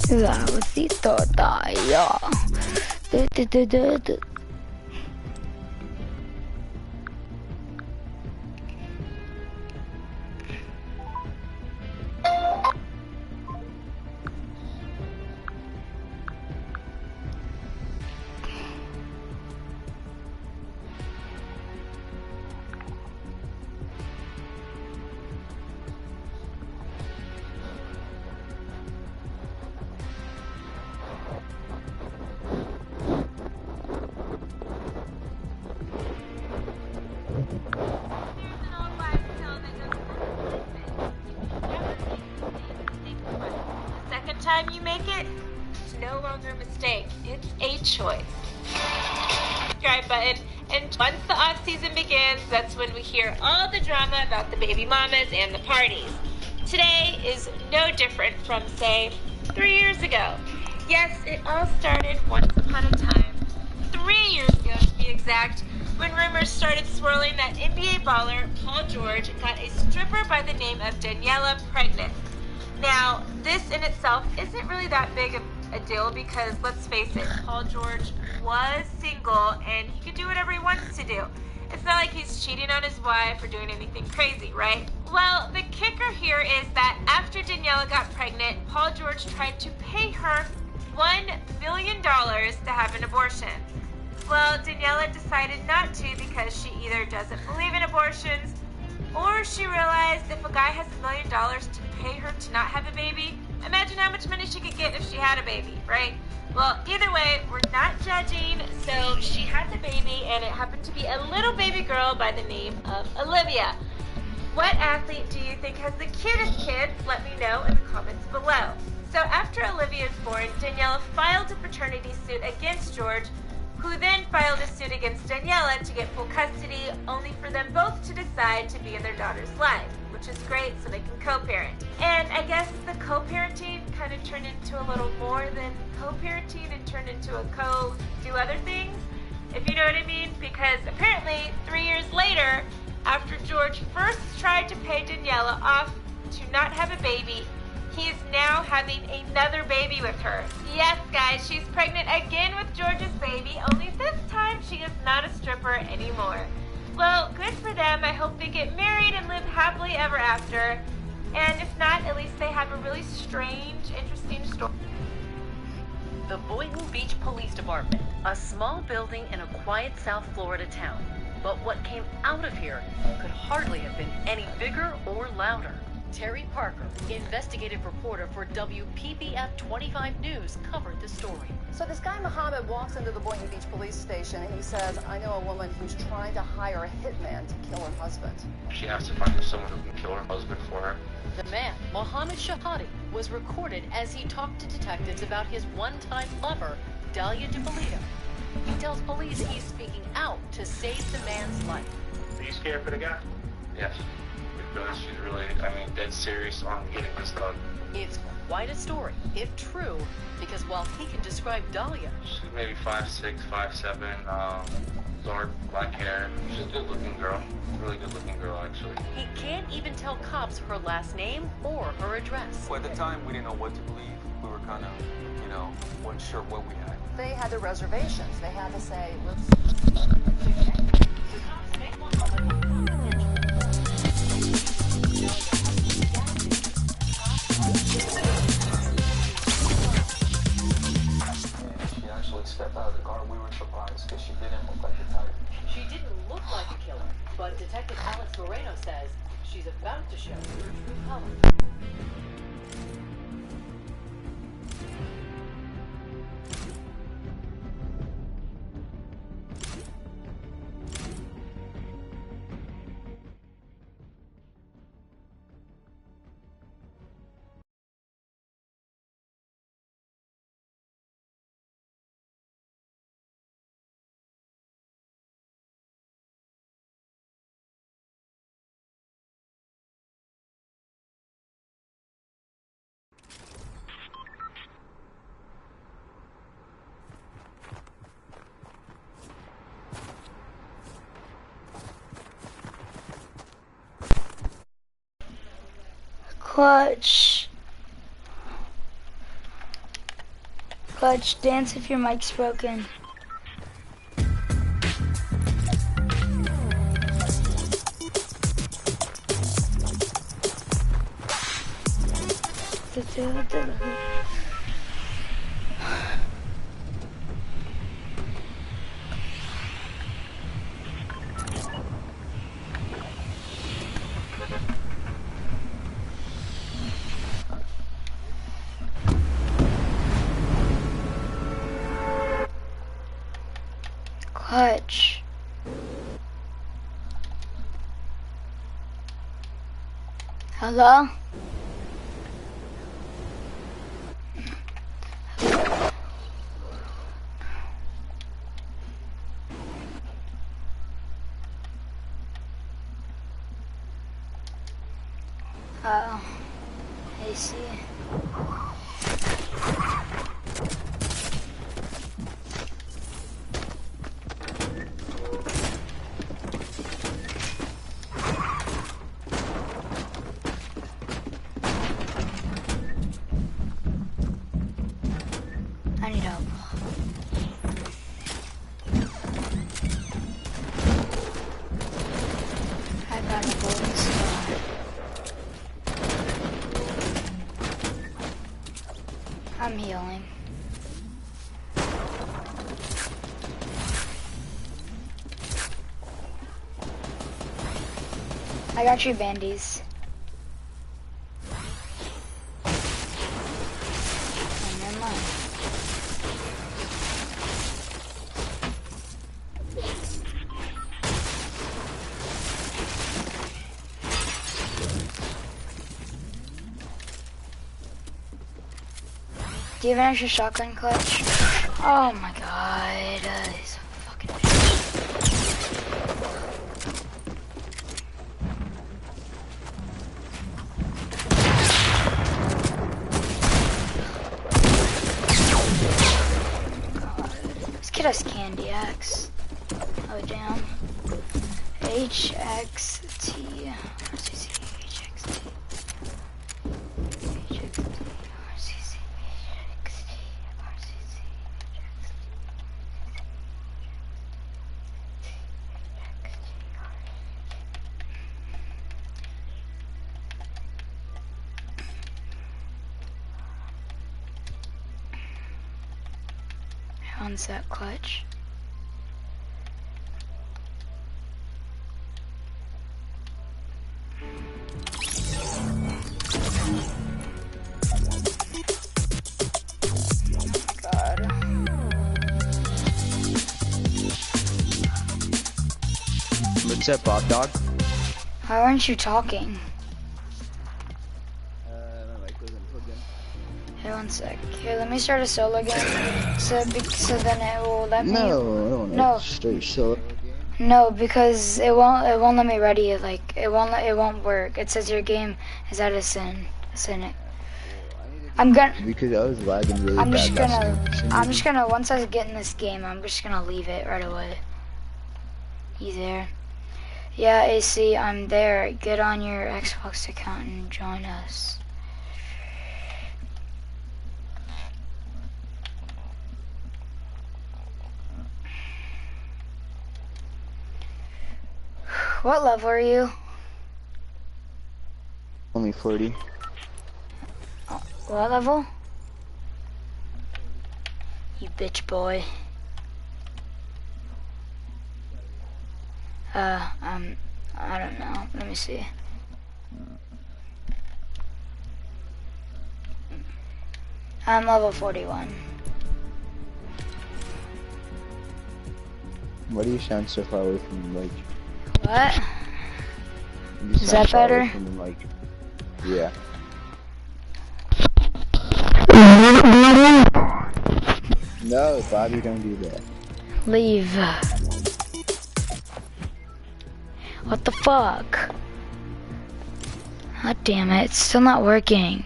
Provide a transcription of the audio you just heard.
Suavecito tayo. Du. Time you make it, it's no longer a mistake. It's a choice. Subscribe button, and once the off season begins, that's when we hear all the drama about the baby mamas and the parties. Today is no different from, say, 3 years ago. Yes, it all started once upon a time, 3 years ago to be exact, when rumors started swirling that NBA baller Paul George got a stripper by the name of Daniela pregnant. Now, this in itself isn't really that big of a deal because, let's face it, Paul George was single and he could do whatever he wants to do. It's not like he's cheating on his wife or doing anything crazy, right? Well, the kicker here is that after Daniela got pregnant, Paul George tried to pay her $1 million to have an abortion. Well, Daniela decided not to because she either doesn't believe in abortions or she realized if a guy has $1 million to pay her to not have a baby, imagine how much money she could get if she had a baby, right? Well, either way, we're not judging, so she had the baby, and it happened to be a little baby girl by the name of Olivia. What athlete do you think has the cutest kid? Let me know in the comments below. So after Olivia is born, Daniela filed a paternity suit against George, who then filed a suit against Daniela to get full custody, only for them both to decide to be in their daughter's life, which is great so they can co-parent. And I guess the co-parenting kind of turned into a little more than co-parenting and turned into a co-do other things, if you know what I mean, because apparently 3 years later, after George first tried to pay Daniela off to not have a baby, he is now having another baby with her. Yes, guys, she's pregnant again with George's baby, only this time she is not a stripper anymore. Well, good for them. I hope they get married and live happily ever after. And if not, at least they have a really strange, interesting story. The Boynton Beach Police Department, a small building in a quiet South Florida town. But what came out of here could hardly have been any bigger or louder. Terry Parker, investigative reporter for WPBF 25 News, covered the story. So this guy Muhammad walks into the Boynton Beach police station and he says, I know a woman who's trying to hire a hitman to kill her husband. She has to find someone who can kill her husband for her. The man, Mohammed Shahadi, was recorded as he talked to detectives about his one-time lover, Dalia DiPolito. He tells police he's speaking out to save the man's life. Are you scared for the guy? Yes. Because she's really, dead serious on getting this done. It's quite a story, if true, because while he can describe Dalia, she's maybe 5'6", 5'7", dark, black hair. She's a good-looking girl. Really good-looking girl, actually. He can't even tell cops her last name or her address. Well, at the time, we didn't know what to believe. We were kind of, weren't sure what we had. They had their reservations. They had to say, let's... She actually stepped out of the car. We were surprised because she didn't look like the type. She didn't look like a killer, but Detective Alex Moreno says she's about to show her true colors. Clutch. Clutch, dance if your mic's broken. Clutch. Hello? Oh, I see. I need help. I got a golden star. I'm healing. I got your bandies. And then mine. Do you have an extra shotgun, Clutch? Oh my god, he's a fucking bitch. God. This kid has candy axe. Oh damn. HXT. RCC, HXT. One's that Clutch. God. What's up, Bob Dog? Why aren't you talking? My mic wasn't plugged in. Here, one sec. Here, let me start a solo game. So then it will let me. No, I don't want No. to start solo game. No, because it won't let me ready it. Like it won't work. It says your game is out of Cynic. I'm gonna. Because I was lagging really I'm bad. just gonna. Once I get in this game, I'm just gonna leave it right away. You there? Yeah, AC, I'm there. Get on your Xbox account and join us. What level are you? Only 40. What level? You bitch boy. I don't know. Let me see. I'm level 41. Why do you sound so far away from the mic? What? You Is sound that far away better? from the mic. Yeah. No, Bobby, don't do that. Leave. What the fuck? God damn it, it's still not working.